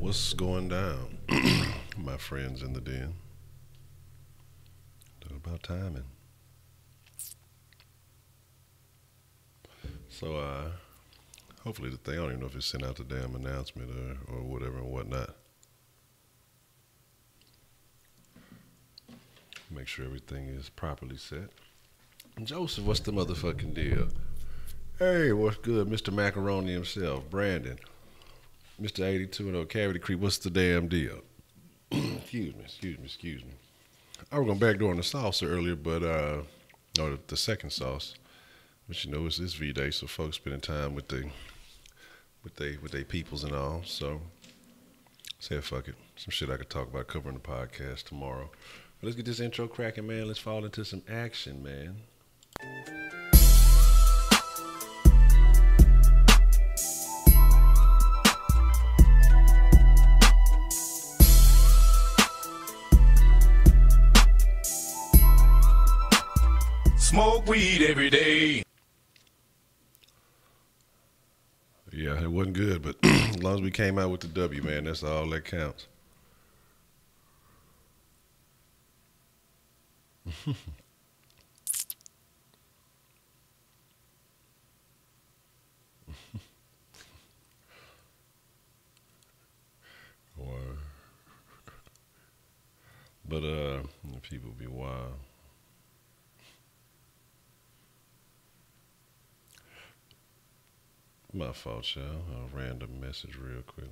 What's going down, my friends in the den? Talking about timing. So, hopefully the thing, I don't even know if it sent out the damn announcement or whatever and whatnot. Make sure everything is properly set. Joseph, what's the motherfucking deal? Hey, what's good, Mr. Macaroni himself, Brandon. Mr. 82 and old Cavity Creep, what's the damn deal? excuse me. I was going to backdoor on the salsa earlier, but, no, the second sauce. But you know, it's this V-Day, so folks spending time with they peoples and all. So, said fuck it. Some shit I could talk about covering the podcast tomorrow. But let's get this intro cracking, man. Let's fall into some action, man. Smoke weed every day. Yeah, it wasn't good, but as long as we came out with the W, man, that's all that counts. But people be wild. My fault, y'all. A random message real quick.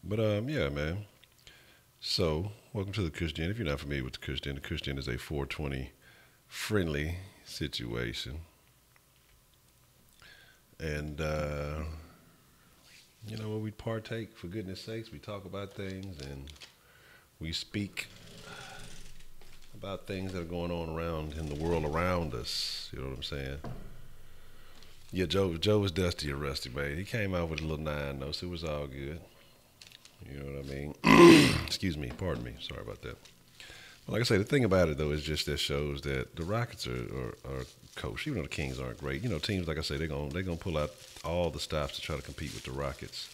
But yeah, man. So, welcome to the Kush Den. If you're not familiar with the Kush Den is a 420 friendly situation. And you know what, we partake, for goodness sakes. We talk about things and we speak about things that are going on around in the world around us. You know what I'm saying? Yeah, Joe was dusty or rusty, man. He came out with a little 9 notes. It was all good. You know what I mean? Excuse me. Pardon me. Sorry about that. But like I say, the thing about it, though, is just that shows that the Rockets are coached, even though the Kings aren't great. You know, teams, like I say, they're gonna pull out all the stops to try to compete with the Rockets.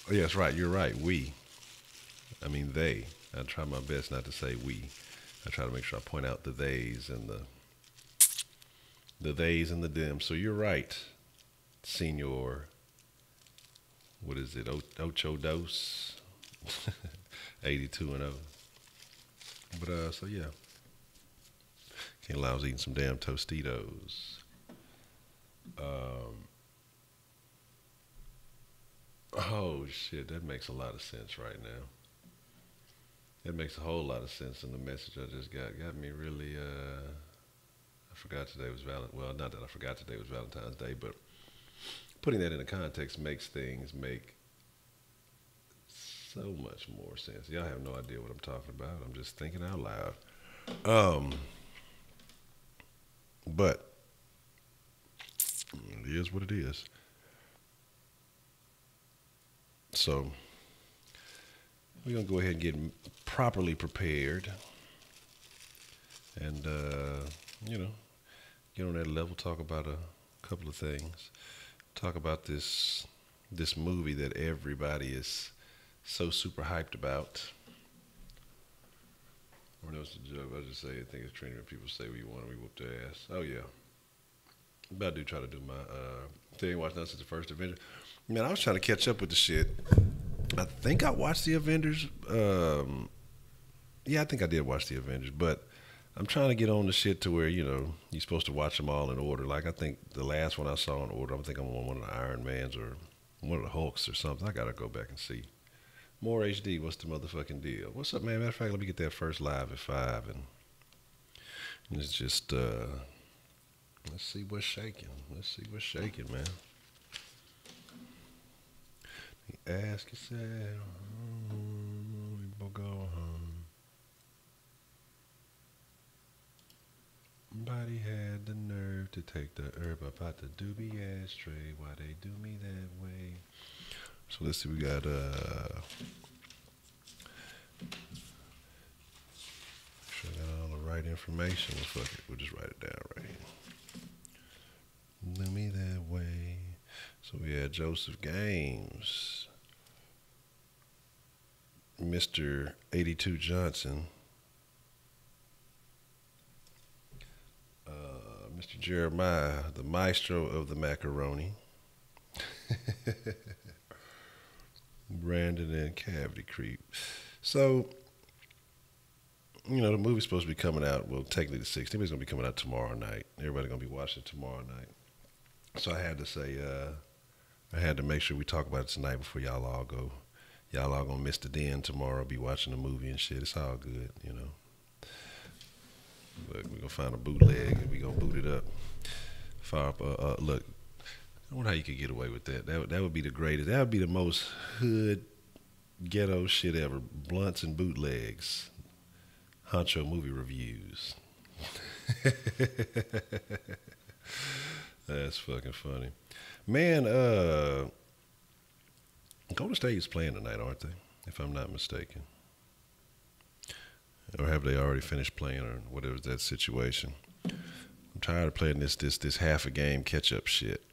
Oh, yeah, that's right. You're right. I mean, they. I try my best not to say we. I try to make sure I point out the theys and the theys and the them. So you're right, Senor. What is it? Ocho Dos? 82 and 0. But, so yeah. Can't lie, I was eating some damn Tostitos. Oh, shit, that makes a lot of sense right now. That makes a whole lot of sense in the message I just got. Got me really, I forgot today was well, not that I forgot today was Valentine's Day, but putting that into context makes things make so much more sense. Y'all have no idea what I'm talking about. I'm just thinking out loud. But it is what it is. So we're going to go ahead and get properly prepared and, you know, get on that level, talk about a couple of things. Talk about this movie that everybody is so super hyped about. Or no, it's a joke. I just say, I think it's trending when people say we want, we whoop their ass. Oh, yeah. I'm about to try to do my, tell you watched that since the first Avengers. Man, I was trying to catch up with the shit. I think I watched the Avengers. Yeah, I think I did watch the Avengers, but I'm trying to get on the shit to where, you know, you're supposed to watch them all in order. Like, I think the last one I saw in order, I think I'm on one of the Iron Mans or one of the Hulks or something. I got to go back and see. More HD, what's the motherfucking deal? What's up, man? Matter of fact, let me get that first live at 5. And it's just, let's see what's shaking. Let's see what's shaking, man. Ask yourself, we go home. Somebody had the nerve to take the herb up out the doobie ashtray. Why they do me that way? So let's see, we got sure I got all the right information. Well, fuck it, we'll just write it down right here. Do me that way. So we had Joseph Gaines, Mr. 82 Johnson, Mr. Jeremiah, the maestro of the macaroni, Brandon and Cavity Creep. So, you know, the movie's supposed to be coming out, well, technically the 16th, it's going to be coming out tomorrow night. Everybody's going to be watching it tomorrow night. So I had to say, I had to make sure we talk about it tonight before y'all all go. Y'all all going to miss the den tomorrow, be watching the movie and shit. It's all good, you know. Look, we're going to find a bootleg and we're going to boot it up. Fire up, look, I wonder how you could get away with that. That would be the greatest. That would be the most hood, ghetto shit ever. Blunts and bootlegs. Honcho movie reviews. That's fucking funny. Man, Golden State is playing tonight, aren't they? If I'm not mistaken. Or have they already finished playing or whatever that situation? I'm tired of playing this half a game catch up shit.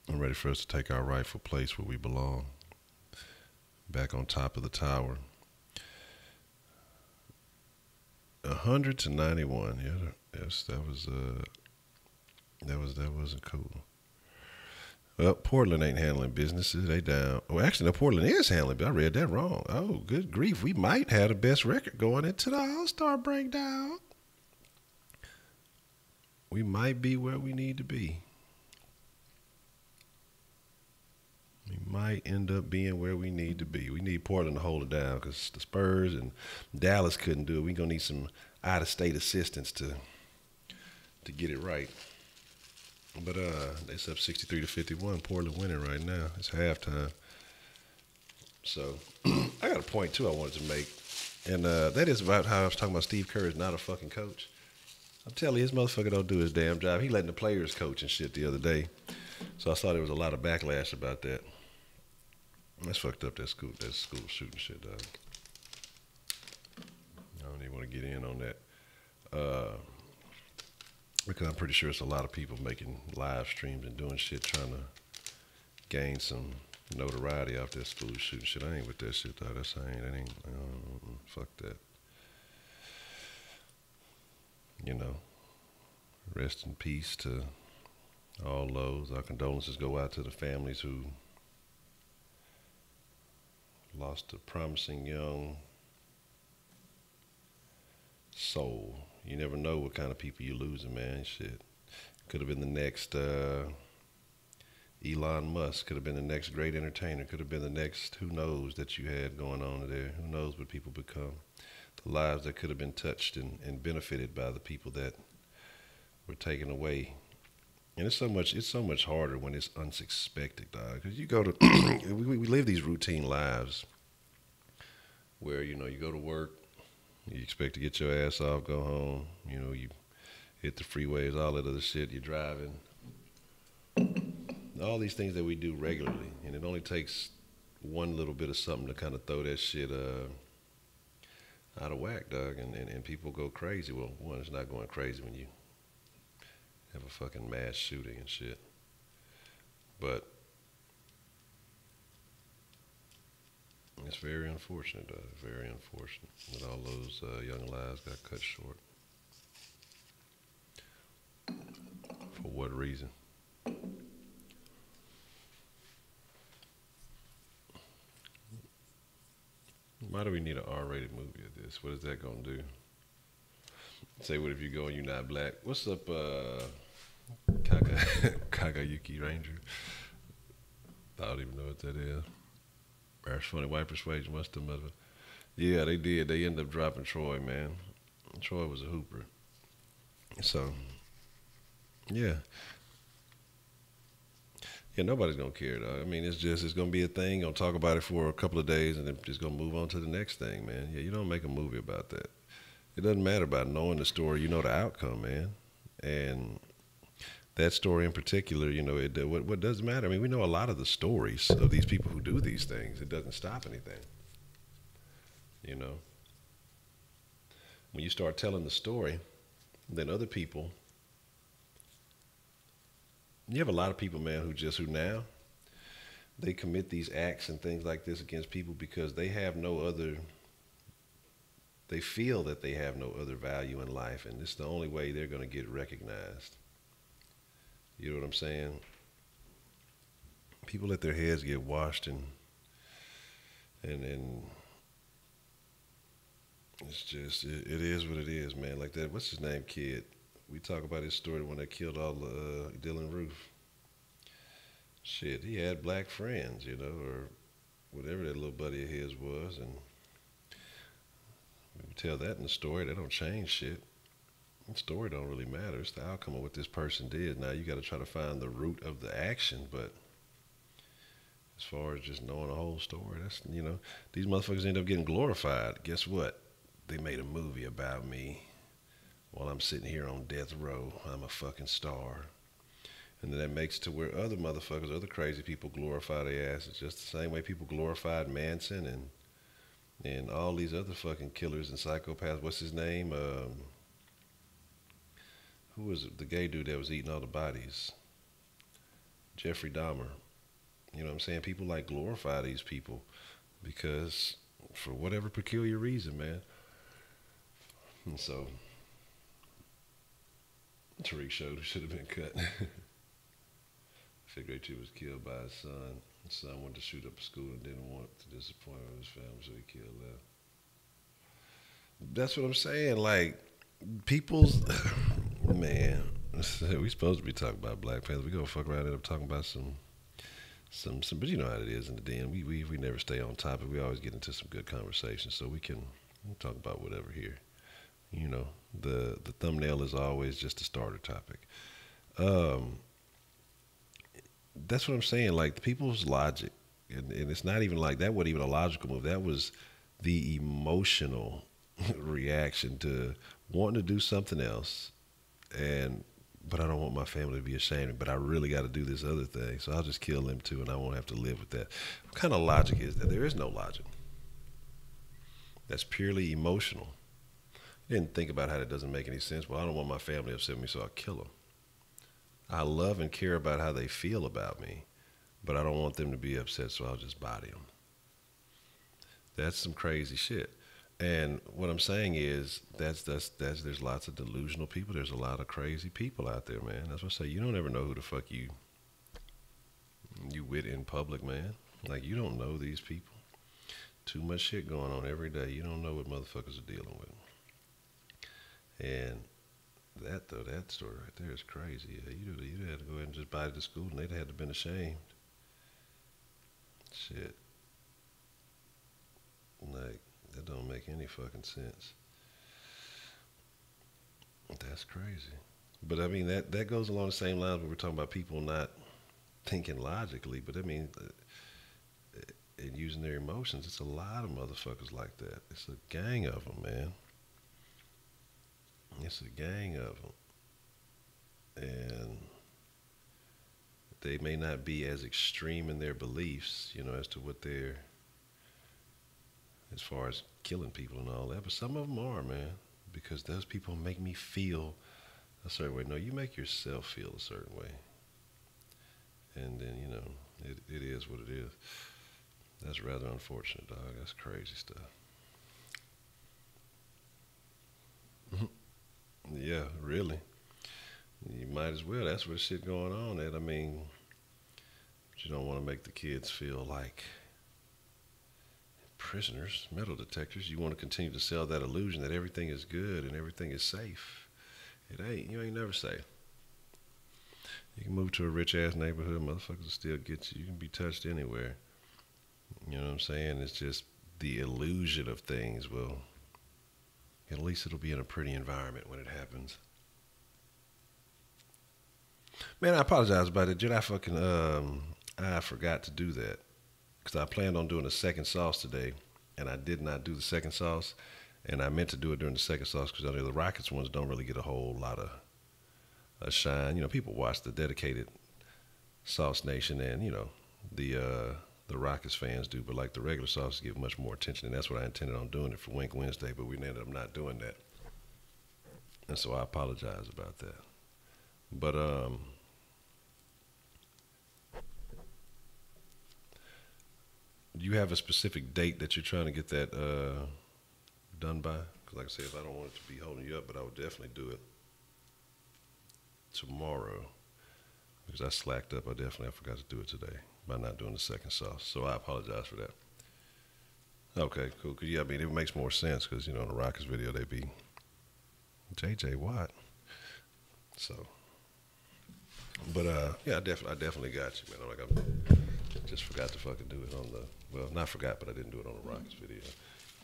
I'm ready for us to take our rightful place where we belong. Back on top of the tower. 100-91. Yeah, yes, that wasn't cool. Well, Portland ain't handling businesses. They down. Well, actually, no, Portland is handling, but I read that wrong. Oh, good grief. We might have the best record going into the All-Star breakdown. We might be where we need to be. We might end up being where we need to be. We need Portland to hold it down because the Spurs and Dallas couldn't do it. We're going to need some out-of-state assistance to get it right. But it's up 63-51. Portland winning right now. It's halftime. So I got a point, too, I wanted to make. And that is about how I was talking about Steve Kerr is not a fucking coach. I'm telling you, his motherfucker don't do his damn job. He letting the players coach and shit the other day. So I saw there was a lot of backlash about that. That's fucked up, that school shooting shit, dog. I don't even want to get in on that. Because I'm pretty sure it's a lot of people making live streams and doing shit trying to gain some notoriety off that school shooting shit. I ain't with that shit, dog. Fuck that. You know, rest in peace to all those. Our condolences go out to the families who lost a promising young soul. You never know what kind of people you're losing, man. Shit. Could have been the next Elon Musk. Could have been the next great entertainer. Could have been the next who knows that you had going on there. Who knows what people become. The lives that could have been touched and benefited by the people that were taken away. And it's so much harder when it's unsuspected, dog. Because you go to, we live these routine lives where, you know, you go to work, you expect to get your ass off, go home, you know, you hit the freeways, all that other shit, you're driving. All these things that we do regularly, and it only takes one little bit of something to kind of throw that shit out of whack, dog, and people go crazy. Well, one, it's not going crazy when you have a fucking mass shooting and shit. But it's very unfortunate, dog, very unfortunate that all those young lives got cut short. For what reason? Why do we need an R-rated movie of this? What is that gonna do? Say, what if you go and you're not black? What's up, Kakayuki Ranger? I don't even know what that is. That's funny. White persuasion must have mother. Yeah, they did. They ended up dropping Troy, man. Troy was a hooper. So, yeah. Yeah, nobody's gonna care, though. I mean, it's gonna be a thing. Gonna talk about it for a couple of days, and then just gonna move on to the next thing, man. Yeah, you don't make a movie about that. It doesn't matter about knowing the story. You know the outcome, man. And that story in particular, you know, what does matter? I mean, we know a lot of the stories of these people who do these things. It doesn't stop anything. You know, when you start telling the story, then other people You have a lot of people, man, who now they commit these acts and things like this against people because they have no other. They feel that they have no other value in life, and it's the only way they're going to get recognized. You know what I'm saying? People let their heads get washed, and it's just it is what it is, man. Like that. What's his name, kid? We talk about his story when they killed all the Dylan Roof. Shit, he had black friends, you know, or whatever that little buddy of his was, and we tell that in the story. That don't change shit. The story don't really matter. It's the outcome of what this person did. Now you got to try to find the root of the action, but as far as just knowing the whole story, that's, you know, these motherfuckers end up getting glorified. Guess what? They made a movie about me while I'm sitting here on death row. I'm a fucking star. And then that makes it to where other motherfuckers, other crazy people glorify their asses just the same way people glorified Manson and all these other fucking killers and psychopaths. What's his name? Who was it? The gay dude that was eating all the bodies? Jeffrey Dahmer. You know what I'm saying? People like glorify these people because for whatever peculiar reason, man. And so Tariq showed should have been cut. Figure out he was killed by his son. His son went to shoot up a school and didn't want to disappoint his family, so he killed them. That's what I'm saying. Like, people's man, we supposed to be talking about Black Panther. We gonna fuck around and end up talking about some, but you know how it is in the den. We never stay on topic. We always get into some good conversations, so we can talk about whatever here. You know, the thumbnail is always just a starter topic. That's what I'm saying. Like, the people's logic, and it's not even like that. Wasn't even a logical move. That was the emotional reaction to wanting to do something else, but I don't want my family to be ashamed. But I really got to do this other thing, so I'll just kill them too, and I won't have to live with that. What kind of logic is that? There is no logic. That's purely emotional. You didn't think about how that doesn't make any sense. Well, I don't want my family to upset me, so I'll kill them. I love and care about how they feel about me, but I don't want them to be upset, so I'll just body them. That's some crazy shit. And what I'm saying is that's there's lots of delusional people. There's a lot of crazy people out there, man. That's what I say. You don't ever know who the fuck you with in public, man. Like, you don't know these people. Too much shit going on every day. You don't know what motherfuckers are dealing with. And that story right there is crazy. Yeah, you had to go ahead and just body the school, and they'd have to been ashamed. Shit. Like, that don't make any fucking sense. That's crazy. But I mean, that goes along the same lines when we're talking about people not thinking logically. But I mean, and using their emotions, it's a lot of motherfuckers like that. It's a gang of them, man. It's a gang of them. And they may not be as extreme in their beliefs, you know, as to what they're, as far as killing people and all that. But some of them are, man, because those people make me feel a certain way. No, you make yourself feel a certain way. And then, you know, it is what it is. That's rather unfortunate, dog. That's crazy stuff. Yeah, really. You might as well. That's where shit going on at. I mean, but you don't want to make the kids feel like prisoners, metal detectors. You want to continue to sell that illusion that everything is good and everything is safe. It ain't. You ain't never safe. You can move to a rich-ass neighborhood, motherfuckers will still get you. You can be touched anywhere. You know what I'm saying? It's just the illusion of things. Well, at least it'll be in a pretty environment when it happens. Man, I apologize about it. Did I fucking, I forgot to do that. Because I planned on doing the second sauce today, and I did not do the second sauce. And I meant to do it during the second sauce because I know the Rockets ones don't really get a whole lot of shine. You know, people watch the dedicated Sauce Nation, and, you know, the Rockets fans do, but like the regular sauces give much more attention, and that's what I intended on doing it for Wink Wednesday, but we ended up not doing that. And so I apologize about that. But Do you have a specific date that you're trying to get that done by? Because like I said, if I don't want it to be holding you up, but I would definitely do it tomorrow. Because I slacked up. I forgot to do it today by not doing the second sauce. So I apologize for that. Okay, cool. Cause yeah, I mean, it makes more sense because, you know, in the Rockets video, they be JJ Watt. So, but yeah, I definitely got you, man. Like I just forgot to fucking do it on the, well, not forgot, but I didn't do it on the Rockets video.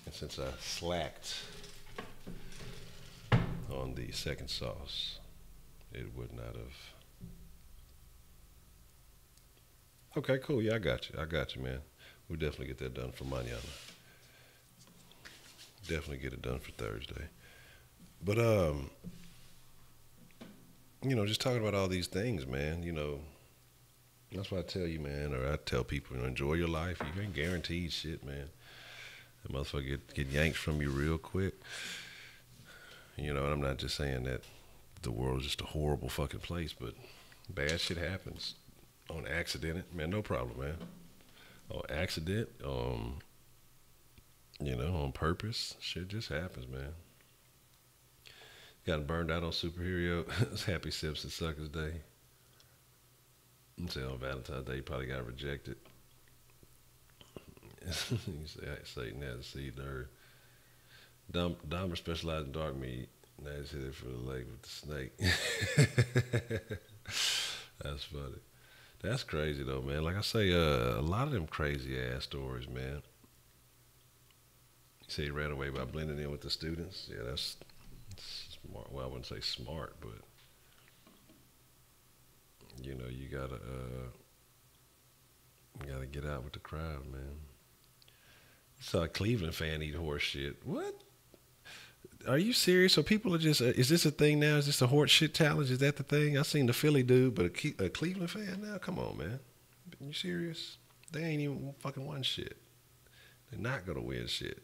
And since I slacked on the second sauce, it would not have. Okay, cool. Yeah, I got you, man. We'll definitely get that done for mañana. Definitely get it done for Thursday. But, you know, just talking about all these things, man, you know, that's why I tell you, man, or I tell people, you know, enjoy your life. You ain't guaranteed shit, man. That motherfucker get yanked from you real quick. You know, and I'm not just saying that the world is just a horrible fucking place, but bad shit happens. On accident, man, no problem, man. On accident, you know, on purpose, shit just happens, man. Got burned out on superhero. It's Happy Simpson Suckers Day. I'm saying on Valentine's Day, you probably got rejected. You say Satan has a seed in her. Dahmer specialized in dark meat. Now he's hit it for the leg with the snake. That's funny. That's crazy though, man. Like I say, a lot of them crazy ass stories, man. You say he ran away by blending in with the students. Yeah, that's smart. Well, I wouldn't say smart, but you know, you gotta get out with the crowd, man. Saw a Cleveland fan eat horse shit. What? Are you serious? So people are just, is this a thing now? Is this a horse shit challenge? Is that the thing? I seen the Philly dude, but a Cleveland fan now? Come on, man. You serious? They ain't even fucking won shit. They're not going to win shit.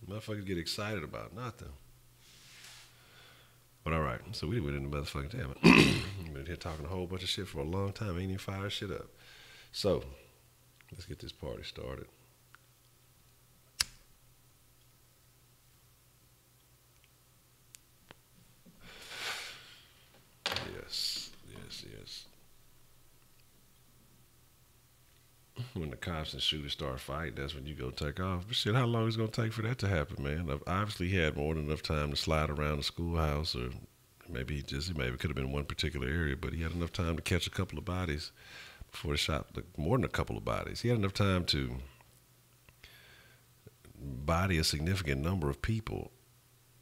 Motherfuckers get excited about nothing. But all right, so we went in the motherfucking damn it. We've been here talking a whole bunch of shit for a long time. Ain't even fired shit up. So, let's get this party started. Yes. When the cops and shooters start fighting, that's when you go take off. But shit, how long is it going to take for that to happen, man? I've obviously had more than enough time to slide around the schoolhouse, or maybe it could have been one particular area, but he had enough time to catch a couple of bodies before the shot, more than a couple of bodies. He had enough time to body a significant number of people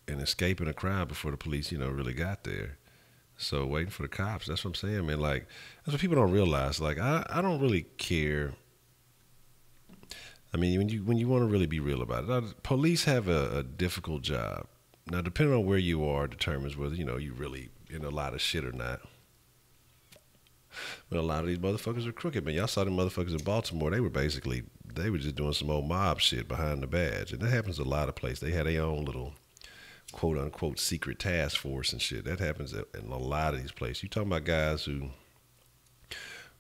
and escaping a crowd before the police, you know, really got there. So waiting for the cops, that's what I'm saying, man. Like, that's what people don't realize. Like, I don't really care. I mean, when you want to really be real about it, police have a difficult job. Now, depending on where you are, determines whether, you know, you really in a lot of shit or not. But a lot of these motherfuckers are crooked, man. Y'all saw them motherfuckers in Baltimore. They were just doing some old mob shit behind the badge. And that happens a lot of places. They had their own little quote unquote secret task force and shit. That happens in a lot of these places. You talking about guys who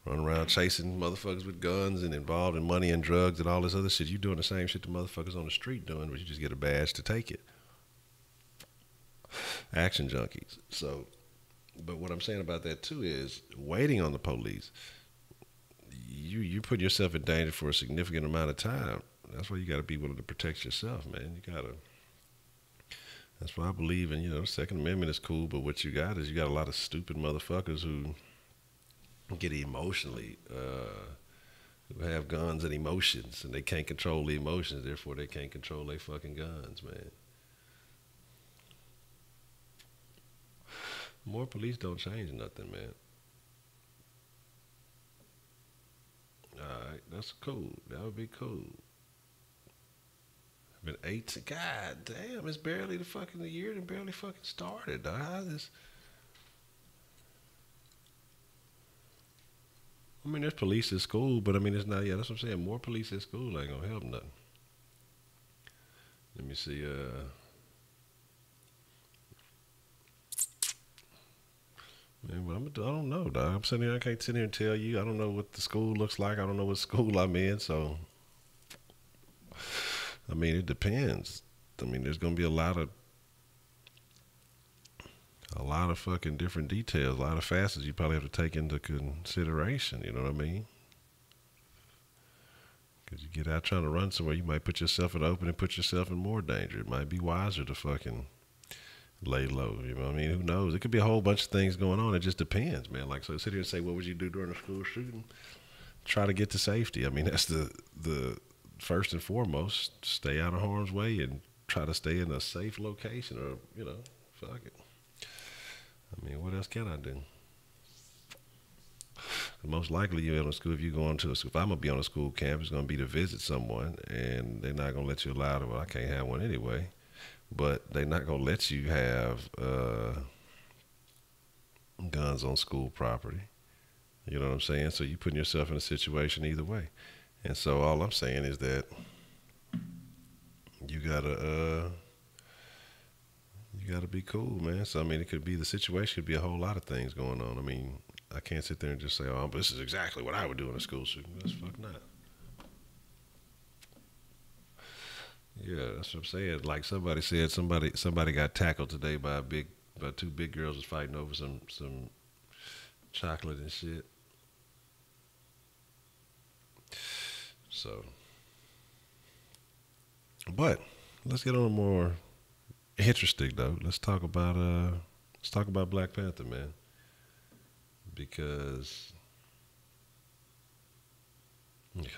run around chasing motherfuckers with guns and involved in money and drugs and all this other shit. You doing the same shit the motherfuckers on the street doing, but you just get a badge to take it. Action junkies. So, but what I'm saying about that too is waiting on the police. You put yourself in danger for a significant amount of time. That's why you got to be willing to protect yourself, man. You gotta. That's why I believe in, you know, the Second Amendment is cool, but what you got is you got a lot of stupid motherfuckers who get emotionally, who have guns and emotions, and they can't control the emotions, therefore they can't control their fucking guns, man. More police don't change nothing, man. Alright, that's cool. That would be cool. Been 18. God damn, it's barely the year and barely fucking started. How this? I mean, there's police at school, but I mean, it's not. Yeah, that's what I'm saying. More police at school ain't gonna help nothing. Let me see. Man, but I don't know, dog. I'm sitting here. I can't sit here and tell you. I don't know what the school looks like. I don't know what school I'm in. So I mean, it depends. I mean, there's gonna be a lot of fucking different details, a lot of facets you probably have to take into consideration. You know what I mean? Because you get out trying to run somewhere, you might put yourself in the open and put yourself in more danger. It might be wiser to fucking lay low. You know what I mean? Who knows? It could be a whole bunch of things going on. It just depends, man. Like, so sit here and say, what would you do during a school shooting? Try to get to safety. I mean, that's the first and foremost. Stay out of harm's way and try to stay in a safe location, or fuck it. I mean, what else can I do? Most likely, you're in a school. If you're going to a school, if I'm gonna be on a school campus, it's gonna be to visit someone, and they're not gonna let you allow it. Well, I can't have one anyway, but they're not gonna let you have guns on school property. You know what I'm saying? So you're putting yourself in a situation either way. And so all I'm saying is that you gotta be cool, man. So I mean, it could be the situation could be a whole lot of things going on. I mean, I can't sit there and just say, "Oh, but this is exactly what I would do in a school shooting." That's fuck not. Yeah, that's what I'm saying. Like somebody said, somebody got tackled today by two big girls was fighting over some chocolate and shit. So, but let's get on a more interesting though. Let's talk about Black Panther, man, because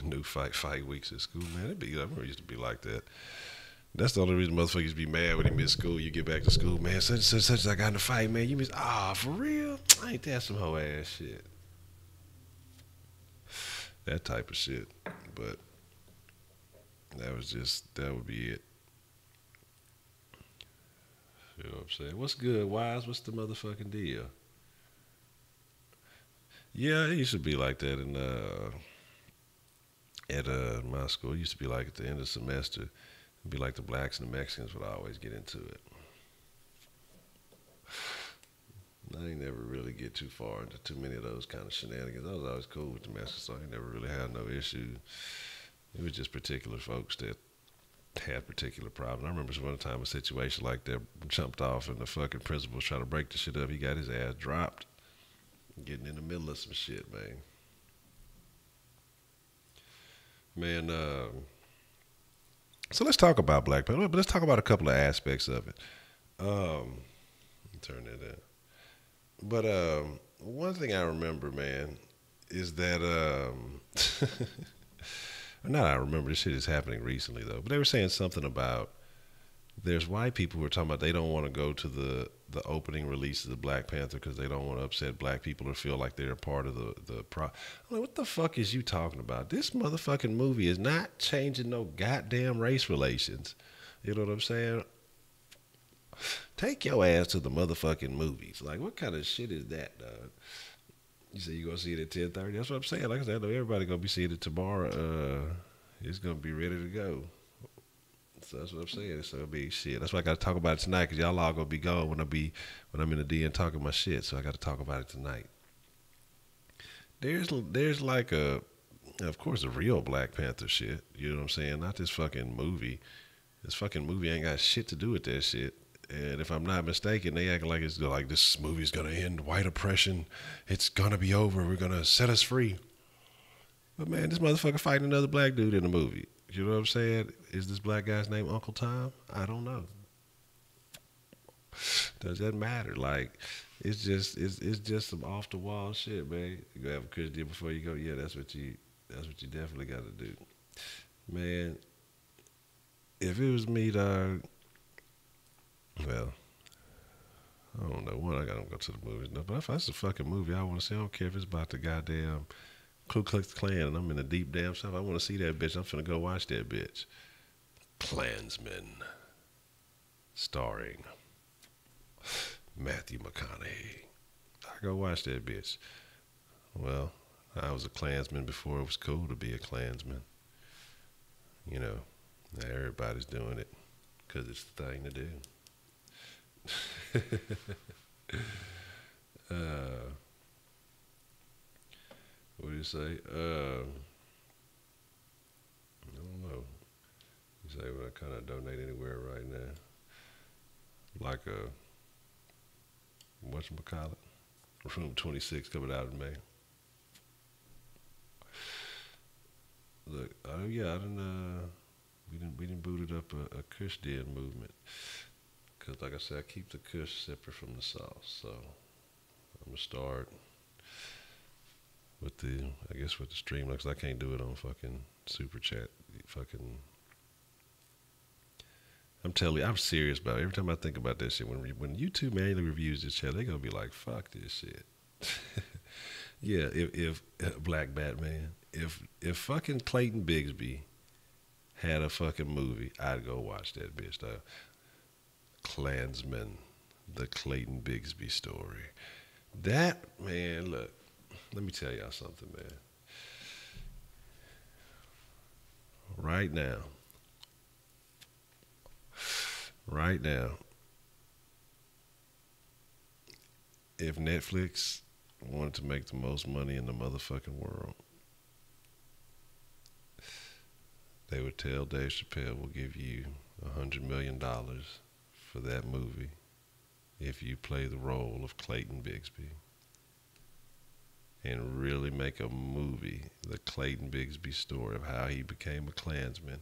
new fight weeks at school, man. I remember it used to be like that. That's the only reason motherfuckers be mad when they miss school. You get back to school, man. Such I got in a fight, man. You miss for real? Ain't that some hoe ass shit? That type of shit. But that would be it. You know what I'm saying? What's good, Wise? What's the motherfucking deal? Yeah, it used to be like that at my school. It used to be like at the end of the semester. It'd be like the blacks and the Mexicans would always get into it. I ain't never really get too far into too many of those kind of shenanigans. I was always cool with the Mexicans, so I ain't never really had no issue. It was just particular folks that had particular problems. I remember one time a situation like that jumped off and the fucking principal was trying to break the shit up. He got his ass dropped. Getting in the middle of some shit, man. So let's talk about Black Panther, but let's talk about a couple of aspects of it. Turn that in. But one thing I remember, man, is that not I remember, this shit is happening recently though. But they were saying something about there's white people who are talking about they don't want to go to the opening release of the Black Panther because they don't want to upset black people or feel like they're a part of the I'm like, what the fuck is you talking about? This motherfucking movie is not changing no goddamn race relations. You know what I'm saying? Take your ass to the motherfucking movies. Like, what kind of shit is that, dog? You say you gonna see it at 10:30? That's what I'm saying. Like I said, I know everybody gonna be seeing it tomorrow. It's gonna be ready to go. So that's what I'm saying. It's gonna be shit. That's why I gotta talk about it tonight, cause y'all all gonna be gone when I'm in the DN talking my shit. So I gotta talk about it tonight. There's like of course, a real Black Panther shit. You know what I'm saying? Not this fucking movie. This fucking movie ain't got shit to do with that shit. And if I'm not mistaken, they acting like it's like this movie's gonna end white oppression. It's gonna be over. We're gonna set us free. But man, this motherfucker fighting another black dude in the movie. You know what I'm saying? Is this black guy's name Uncle Tom? I don't know. Does that matter? Like, it's just some off the wall shit, man. You gotta have a Kush deal before you go. Yeah, that's what you definitely got to do, man. If it was me, dog. Well, I don't know. One, I gotta go to the movies. No, but if that's a fucking movie I want to see, I don't care if it's about the goddamn Ku Klux Klan and I'm in the deep damn south. I want to see that bitch. I'm finna go watch that bitch. Klansman, starring Matthew McConaughey. I go watch that bitch. Well, I was a Klansman before it was cool to be a Klansman. You know, now everybody's doing it because it's the thing to do. What do you say? I don't know. He's able to kind of donate anywhere right now. Like a, whatchamacallit? Room 26 coming out in May. Look, oh yeah, we done booted up a Kush Den movement. Cause like I said, I keep the Kush separate from the sauce. So I'm gonna start with the, I guess with the Streamlabs. I can't do it on fucking Super Chat. Fucking, I'm telling you, I'm serious about it. Every time I think about that shit, when YouTube manually reviews this shit, they gonna be like, fuck this shit. Yeah, if Black Batman, if fucking Clayton Bigsby had a fucking movie, I'd go watch that bitch. The Klansman, the Clayton Bigsby story. That, man, look, let me tell y'all something, man. Right now, if Netflix wanted to make the most money in the motherfucking world, they would tell Dave Chappelle, we'll give you $100 million for that movie if you play the role of Clayton Bigsby. And really make a movie, the Clayton Bigsby story of how he became a Klansman.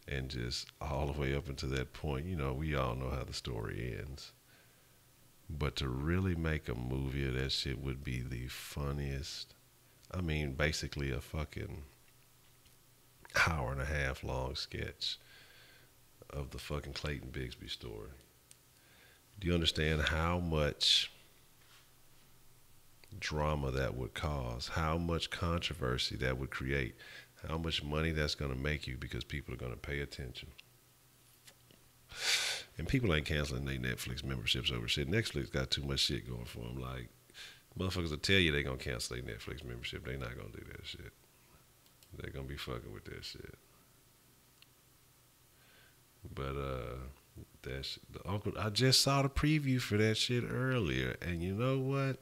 And just all the way up until that point, you know, we all know how the story ends. But to really make a movie of that shit would be the funniest. I mean, basically a fucking hour and a half long sketch of the fucking Clayton Bigsby story. Do you understand how much drama that would cause, how much controversy that would create, how much money that's going to make you because people are going to pay attention? And people ain't canceling their Netflix memberships over shit. Netflix got too much shit going for them. Like, motherfuckers will tell you they going to cancel their Netflix membership. They not going to do that shit. They're going to be fucking with that shit. But, that's the uncle. I just saw the preview for that shit earlier. And you know what?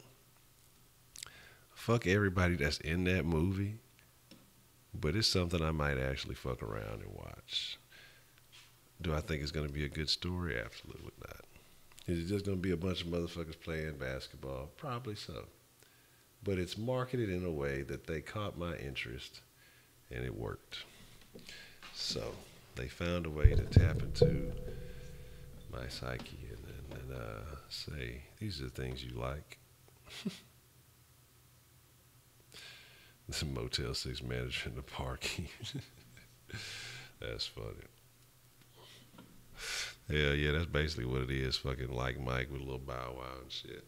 Fuck everybody that's in that movie. But it's something I might actually fuck around and watch. Do I think it's going to be a good story? Absolutely not. Is it just going to be a bunch of motherfuckers playing basketball? Probably so. But it's marketed in a way that they caught my interest, and it worked. So they found a way to tap into my psyche and say, these are the things you like. The Motel 6 manager in the parking. That's funny. Yeah, that's basically what it is. Fucking like Mike with a little Bow Wow and shit.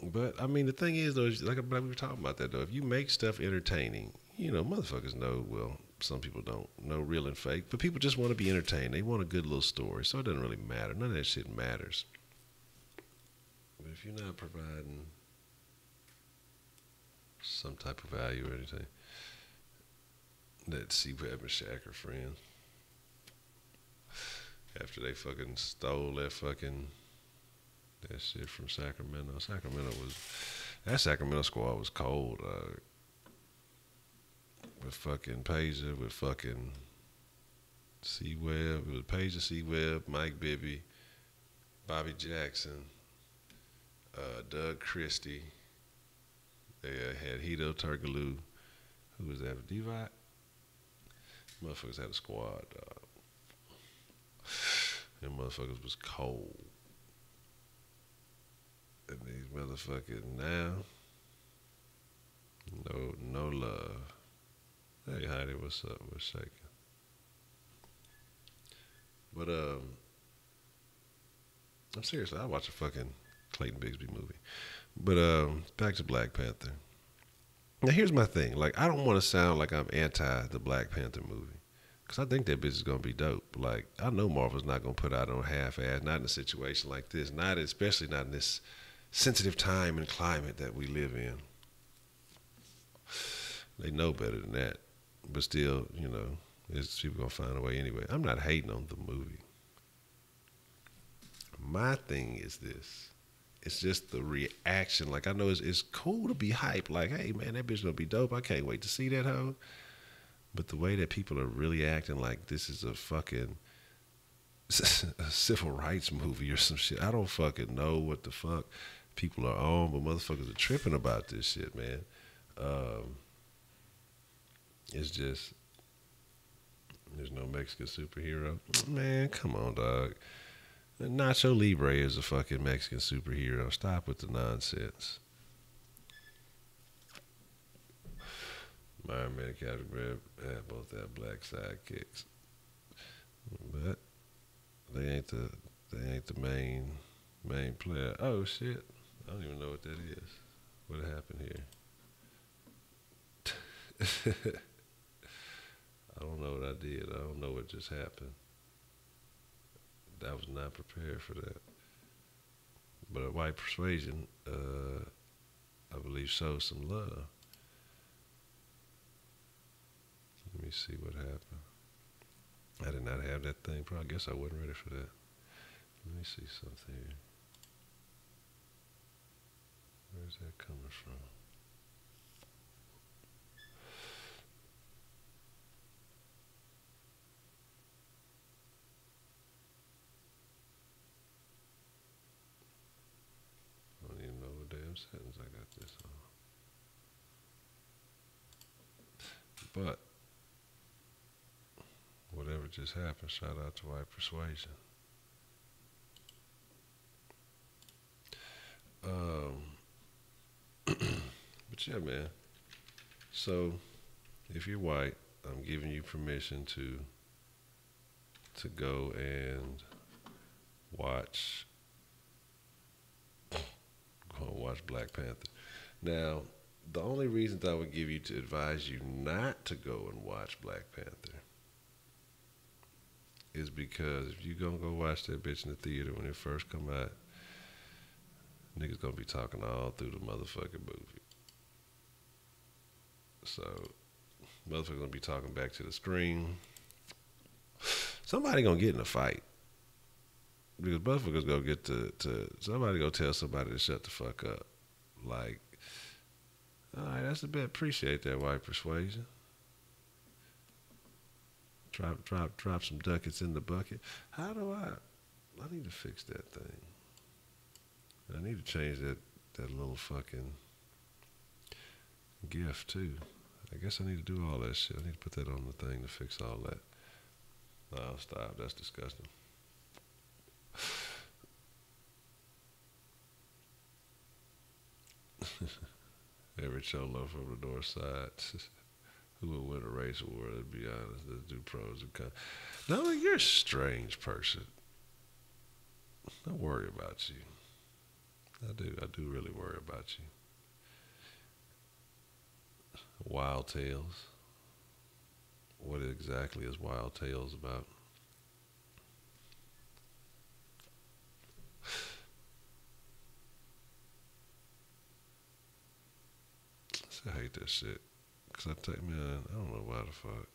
But, I mean, the thing is, though, like we were talking about that, though. If you make stuff entertaining, you know, motherfuckers know, well, some people don't know real and fake, but people just want to be entertained. They want a good little story, so it doesn't really matter. None of that shit matters. But if you're not providing some type of value or anything, that C-Web and Shaq are friends. After they fucking stole that shit from Sacramento. That Sacramento squad was cold. With fucking Pager, with fucking C-Web. It was Pager, C-Web, Mike Bibby, Bobby Jackson, Doug Christie. They had Hito Turkoglu. Who was that? Divot? Motherfuckers had a squad, dog. Them motherfuckers was cold. And these motherfuckers now, no love. Hey, Heidi, what's up? What's shaking? But, I'm serious. I watch a fucking Clayton Bigsby movie. But, back to Black Panther. Now, here's my thing. Like, I don't want to sound like I'm anti the Black Panther movie. Because I think that bitch is going to be dope. Like, I know Marvel's not going to put out on half-ass, not in a situation like this, especially not in this sensitive time and climate that we live in. They know better than that. But still, you know, people going to find a way anyway. I'm not hating on the movie. My thing is this. It's just the reaction. Like, I know it's cool to be hyped. Like, hey, man, that bitch going to be dope. I can't wait to see that hoe. But the way that people are really acting like this is a fucking a civil rights movie or some shit. I don't fucking know what the fuck people are on, but motherfuckers are tripping about this shit, man. It's just there's no Mexican superhero. Man, come on, dog. Nacho Libre is a fucking Mexican superhero. Stop with the nonsense. Iron Man and Captain America both have black sidekicks, but they ain't the main player. Oh shit! I don't even know what that is. What happened here? I don't know what I did. I don't know what just happened. I was not prepared for that. But a white persuasion, I believe, shows some love. Let me see what happened. I did not have that thing. Probably guess I wasn't ready for that. Let me see something here. Where's that coming from? I don't even know what damn sentence I got this on. But whatever just happened, shout out to White Persuasion. But yeah, man. So if you're white, I'm giving you permission to go and watch Black Panther. Now, the only reasons I would give you to advise you not to go and watch Black Panther is because if you gonna go watch that bitch in the theater when it first come out, niggas gonna be talking all through the motherfucking movie. So, motherfuckers gonna be talking back to the screen. Somebody gonna get in a fight. Because motherfuckers gonna get to somebody gonna tell somebody to shut the fuck up. Like, alright, that's a bit. Appreciate that, White Persuasion. Drop some ducats in the bucket. How do I need to fix that thing. I need to change that little fucking GIF too. I guess I need to do all that shit. I need to put that on the thing to fix all that. No, stop. That's disgusting. Every cholo from the north side who would win a race war, to be honest. Let's do pros and cons. No, you're a strange person. I worry about you. I do really worry about you. Wild Tales. What exactly is Wild Tales about? I hate that shit. Cause I take, man, I don't know why the fuck.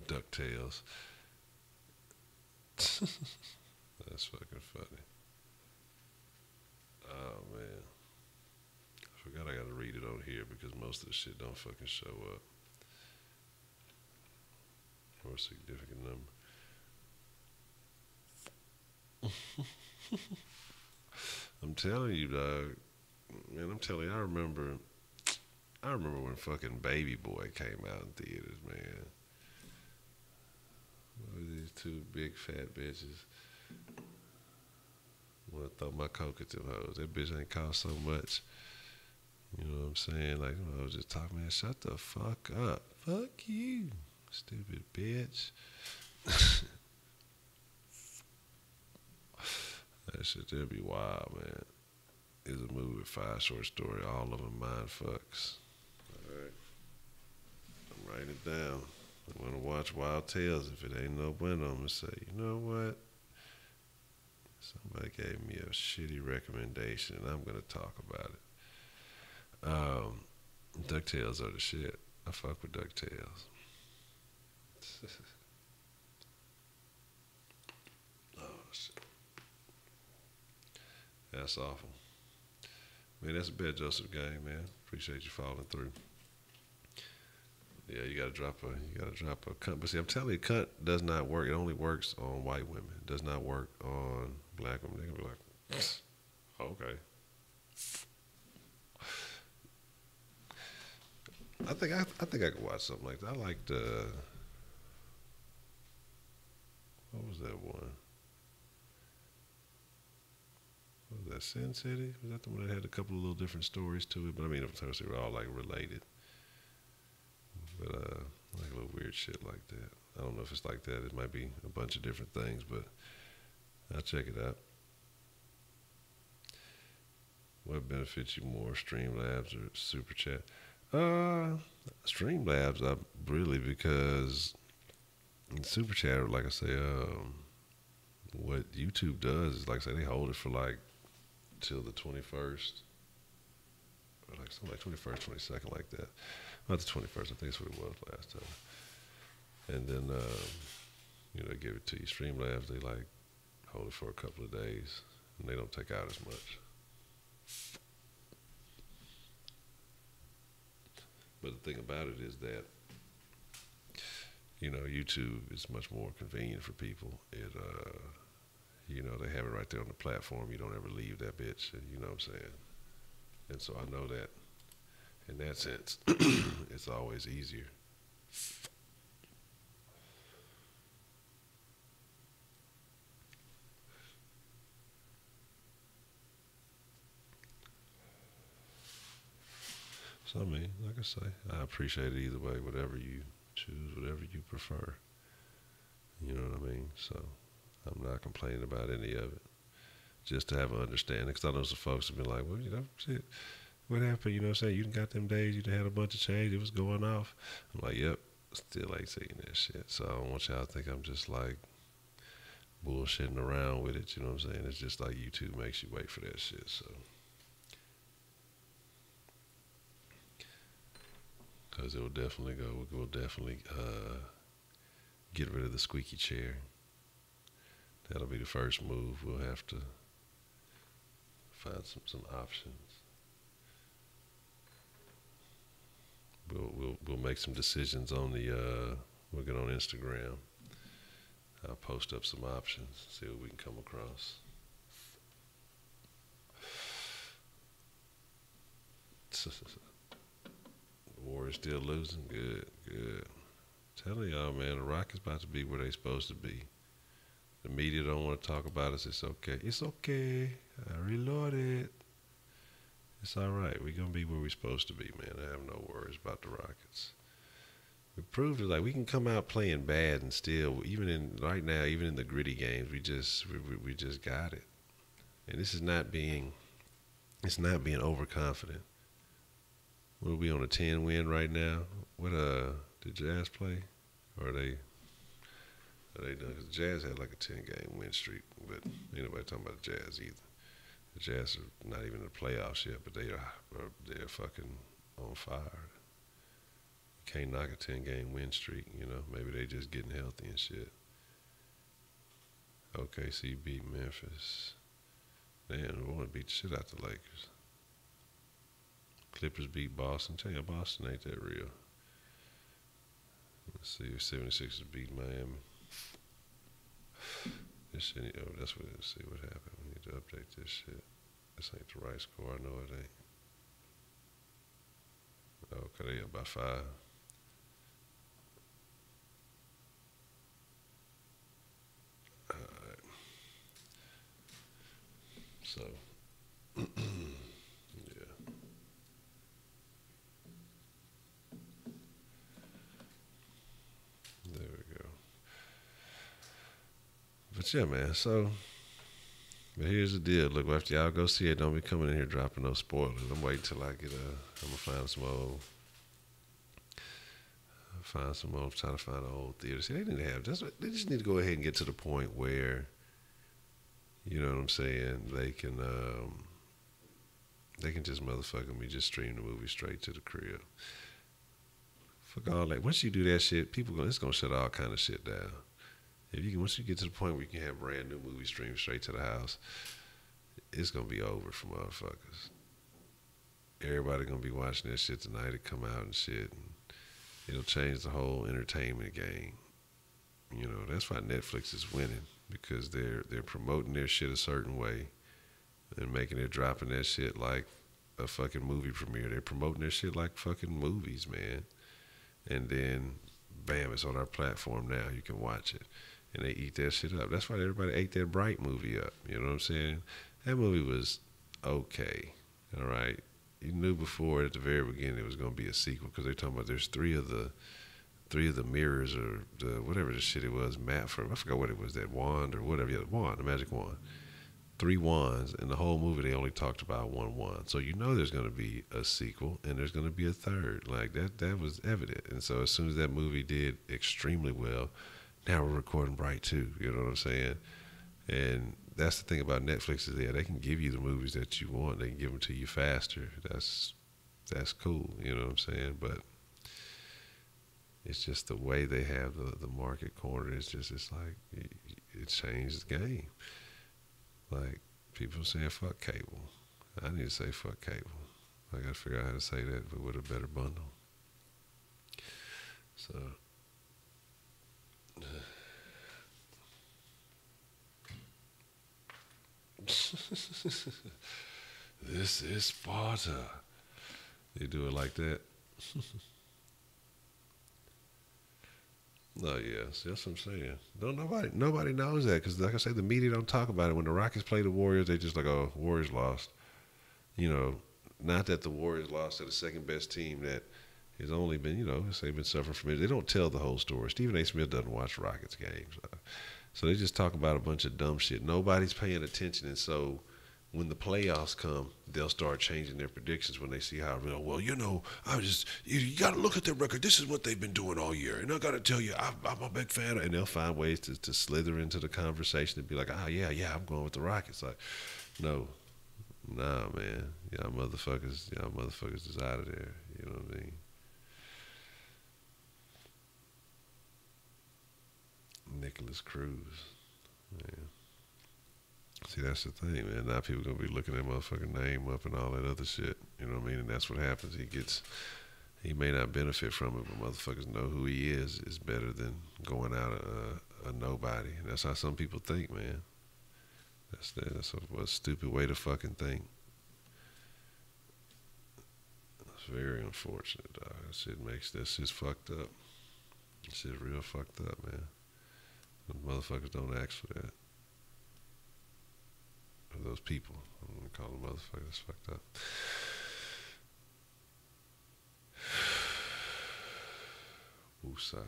DuckTales. That's fucking funny. Oh man. I forgot I gotta read it on here because most of the shit don't fucking show up. Or a significant number. I'm telling you, dog. Man, I'm telling you, I remember when fucking Baby Boy came out in theaters, man. What were these two big fat bitches? I want to throw my coke at them hoes. That bitch ain't cost so much. You know what I'm saying? Like, I was just talking, man, shut the fuck up. Fuck you, stupid bitch. That shit there be wild, man. It's a movie with 5 short stories, all of them mind fucks. Alright. I'm writing it down. I'm gonna watch Wild Tales. If it ain't no bueno, I'm gonna say, you know what? Somebody gave me a shitty recommendation and I'm gonna talk about it. DuckTales are the shit. I fuck with DuckTales. Oh shit. That's awful. Man, that's a bet, Joseph Gang, man. Appreciate you following through. Yeah, you gotta drop a cunt. But see, I'm telling you, cunt does not work. It only works on white women. It does not work on black women. They're gonna be like, okay. I think I could watch something like that. I liked what was that one? What was that, Sin City? Was that the one that had a couple of little different stories to it? But I mean, of course, they were all like related. But like a little weird shit like that. I don't know if it's like that. It might be a bunch of different things, but I'll check it out. What benefits you more, Streamlabs or Super Chat? Streamlabs, really, because in Super Chat, like I say, what YouTube does is, like I say, they hold it for like till the 21st, or like something like 21st, 22nd, like that. Not the 21st, I think that's what it was last time. And then, they give it to you. Streamlabs, they like hold it for a couple of days, and they don't take out as much. But the thing about it is that, YouTube is much more convenient for people. They have it right there on the platform. You don't ever leave that bitch, you know what I'm saying? And so I know that in that sense, it's always easier. So, I mean, like I say, I appreciate it either way, whatever you choose, whatever you prefer. You know what I mean? So, I'm not complaining about any of it. Just to have an understanding. Because I know some folks have been like, well, shit, what happened? You know what I'm saying? You done got them days, you done had a bunch of change, it was going off. I'm like, yep, still ain't seeing that shit. So, I don't want y'all to think I'm just like bullshitting around with it. You know what I'm saying? It's just like YouTube makes you wait for that shit. So, because we'll definitely get rid of the squeaky chair. That'll be the first move. We'll have to find some options. We'll make some decisions on we'll get on Instagram. I'll post up some options, see what we can come across. The Warriors still losing? Good. Telling y'all, man, the Rockets about to be where they supposed to be. The media don't want to talk about us. It's okay. I reloaded. It's all right. We're going to be where we're supposed to be, man. I have no worries about the Rockets. We proved it. Like, we can come out playing bad and still, right now, even in the gritty games, we just got it. And this is not being overconfident. We'll be on a 10 win right now. What did Jazz play? Or are they done? Cause the Jazz had like a 10-game win streak, but ain't nobody talking about the Jazz either. The Jazz are not even in the playoffs yet, but they're fucking on fire. You can't knock a 10-game win streak, Maybe they just getting healthy and shit. OKC beat Memphis. Damn, we want to beat the shit out the Lakers. Clippers beat Boston. Tell you, Boston ain't that real. Let's see if 76ers beat Miami. This shit, let's see what happened. We need to update this shit. This ain't the right score. I know it ain't. Okay, they up by 5. Alright. So, but yeah, man, but here's the deal. Look, after y'all go see it, don't be coming in here dropping no spoilers. I'm waiting till I get I'm gonna find some old, try to find an old theater. See, they just need to go ahead and get to the point where, you know what I'm saying, they can just motherfucking me, just stream the movie straight to the crib. Fuck all that. Once you do that shit, it's gonna shut all kind of shit down. Once you get to the point where you can have brand new movies streamed straight to the house, it's gonna be over for motherfuckers. everybody gonna be watching that shit tonight. It come out and shit. And it'll change the whole entertainment game. You know, that's why Netflix is winning because they're promoting their shit a certain way and making it dropping that shit like a fucking movie premiere. They're promoting their shit like fucking movies, man. And then, bam, it's on our platform now. You can watch it. And they eat that shit up. That's why everybody ate that Bright movie up. You know what I'm saying? That movie was okay. All right. You knew before at the very beginning it was going to be a sequel because they're talking about there's three of the mirrors or the whatever the shit it was, map for, I forgot what it was, that wand or whatever, yeah, the wand, the magic wand. 3 wands, and the whole movie they only talked about 1 wand. So you know there's going to be a sequel and there's going to be a third. Like that was evident. And so as soon as that movie did extremely well, now we're recording Bright 2. You know what I'm saying? And that's the thing about Netflix is they can give you the movies that you want. They can give them to you faster. That's cool. You know what I'm saying? But it's just the way they have the market cornered. It's like it changed the game. Like people saying fuck cable. I need to say fuck cable. I got to figure out how to say that but with a better bundle. So this is Sparta. They do it like that. No, yes, that's what I'm saying. Nobody knows that because, like I say, the media don't talk about it. When the Rockets play the Warriors, they just like, oh, Warriors lost. You know, not that the Warriors lost to the second best team that has only been, you know, they've been suffering from it. They don't tell the whole story. Stephen A. Smith doesn't watch Rockets games, so they just talk about a bunch of dumb shit. Nobody's paying attention, and so when the playoffs come, they'll start changing their predictions when they see how real. Well, you know, you got to look at their record. This is what they've been doing all year, and I got to tell you, I'm a big fan. And they'll find ways to slither into the conversation and be like, yeah, I'm going with the Rockets. Like, no, nah, man, y'all motherfuckers is out of there. You know what I mean? Nicholas Cruz, man. See, that's the thing, man. Now people gonna be looking that motherfucking name up and all that other shit. You know what I mean? And that's what happens. He may not benefit from it, but motherfuckers know who he is better than going out a nobody. And that's how some people think, man. That's a stupid way to fucking think. It's very unfortunate, dog. That shit's fucked up. That shit's real fucked up, man. Motherfuckers don't ask for that. Those people, I'm gonna call them motherfuckers, fucked up. Woosah,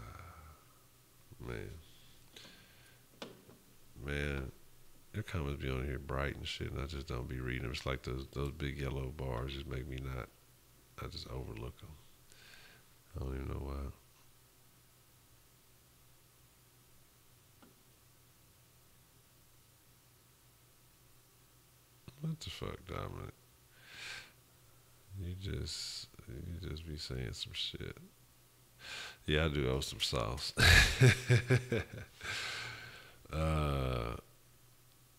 man, your comments be on here bright and shit, and I just don't be reading them. It's like those big yellow bars just make me not. I just overlook them. I don't even know why. What the fuck, Dominic? You just be saying some shit. Yeah, I do owe some sauce.